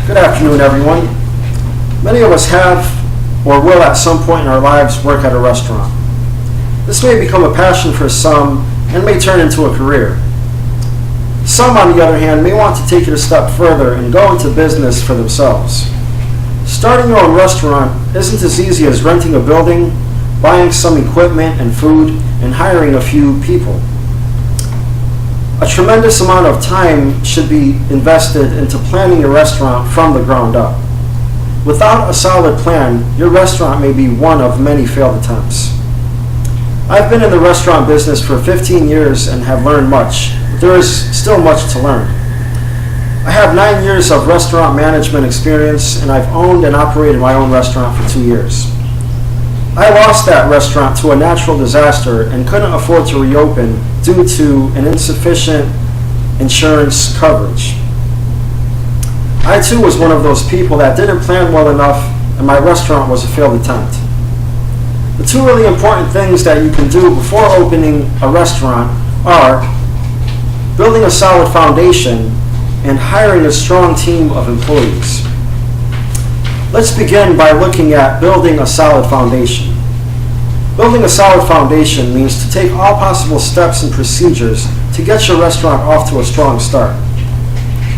Good afternoon, everyone. Many of us have or will at some point in our lives work at a restaurant. This may become a passion for some and may turn into a career. Some, on the other hand, may want to take it a step further and go into business for themselves. Starting your own restaurant isn't as easy as renting a building, buying some equipment and food, and hiring a few people. A tremendous amount of time should be invested into planning your restaurant from the ground up. Without a solid plan, your restaurant may be one of many failed attempts. I've been in the restaurant business for 15 years and have learned much, but there is still much to learn. I have 9 years of restaurant management experience, and I've owned and operated my own restaurant for 2 years. I lost that restaurant to a natural disaster and couldn't afford to reopen due to an insufficient insurance coverage. I too was one of those people that didn't plan well enough, and my restaurant was a failed attempt. The two really important things that you can do before opening a restaurant are building a solid foundation and hiring a strong team of employees. Let's begin by looking at building a solid foundation. Building a solid foundation means to take all possible steps and procedures to get your restaurant off to a strong start.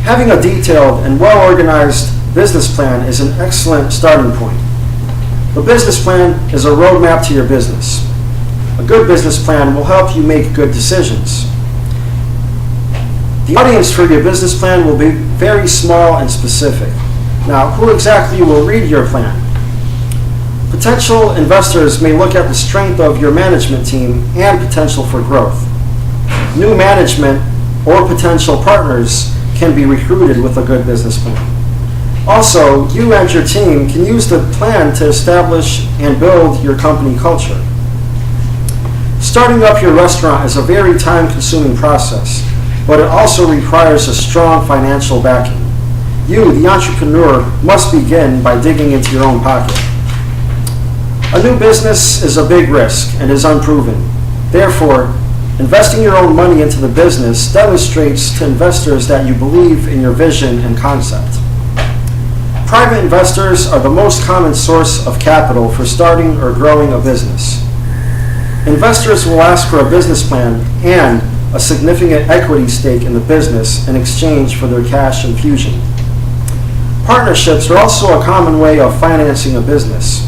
Having a detailed and well-organized business plan is an excellent starting point. The business plan is a roadmap to your business. A good business plan will help you make good decisions. The audience for your business plan will be very small and specific. Now, who exactly will read your plan? Potential investors may look at the strength of your management team and potential for growth. New management or potential partners can be recruited with a good business plan. Also, you and your team can use the plan to establish and build your company culture. Starting up your restaurant is a very time-consuming process, but it also requires a strong financial backing. You, the entrepreneur, must begin by digging into your own pocket. A new business is a big risk and is unproven. Therefore, investing your own money into the business demonstrates to investors that you believe in your vision and concept. Private investors are the most common source of capital for starting or growing a business. Investors will ask for a business plan and a significant equity stake in the business in exchange for their cash infusion. Partnerships are also a common way of financing a business.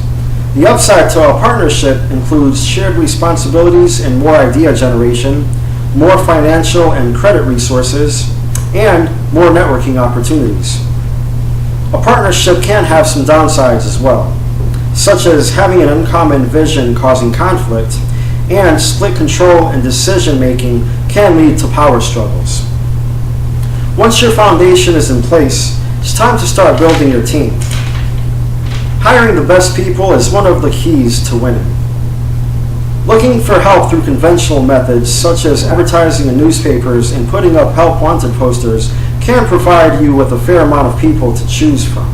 The upside to a partnership includes shared responsibilities and more idea generation, more financial and credit resources, and more networking opportunities. A partnership can have some downsides as well, such as having an uncommon vision causing conflict, and split control and decision making can lead to power struggles. Once your foundation is in place, it's time to start building your team. Hiring the best people is one of the keys to winning. Looking for help through conventional methods such as advertising in newspapers and putting up help wanted posters can provide you with a fair amount of people to choose from.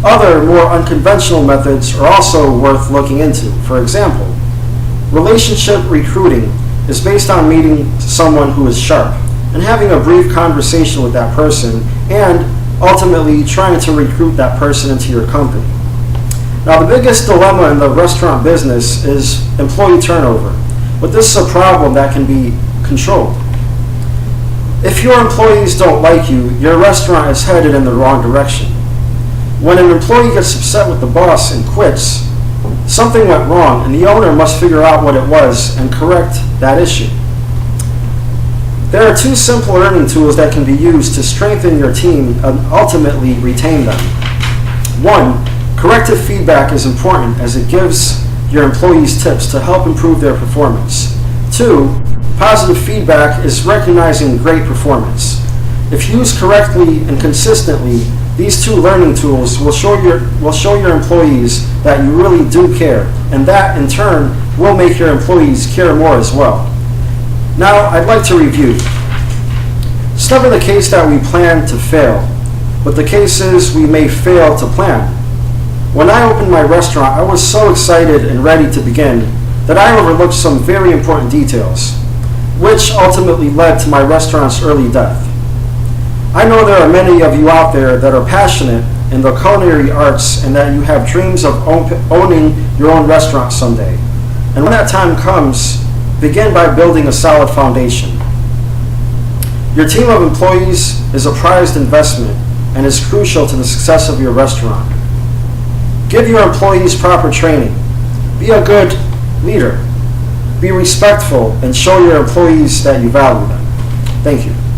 Other, more unconventional methods are also worth looking into. For example, relationship recruiting is based on meeting someone who is sharp and having a brief conversation with that person and ultimately trying to recruit that person into your company. Now, the biggest dilemma in the restaurant business is employee turnover, but this is a problem that can be controlled. If your employees don't like you, your restaurant is headed in the wrong direction. When an employee gets upset with the boss and quits, something went wrong, and the owner must figure out what it was and correct that issue. There are two simple learning tools that can be used to strengthen your team and ultimately retain them. One, corrective feedback is important as it gives your employees tips to help improve their performance. Two, positive feedback is recognizing great performance. If used correctly and consistently, these two learning tools will show your employees that you really do care, and that in turn will make your employees care more as well. Now, I'd like to review. It's never the case that we plan to fail, but the case is we may fail to plan. When I opened my restaurant, I was so excited and ready to begin that I overlooked some very important details, which ultimately led to my restaurant's early death. I know there are many of you out there that are passionate in the culinary arts and that you have dreams of owning your own restaurant someday. And when that time comes, begin by building a solid foundation. Your team of employees is a prized investment and is crucial to the success of your restaurant. Give your employees proper training. Be a good leader. Be respectful and show your employees that you value them. Thank you.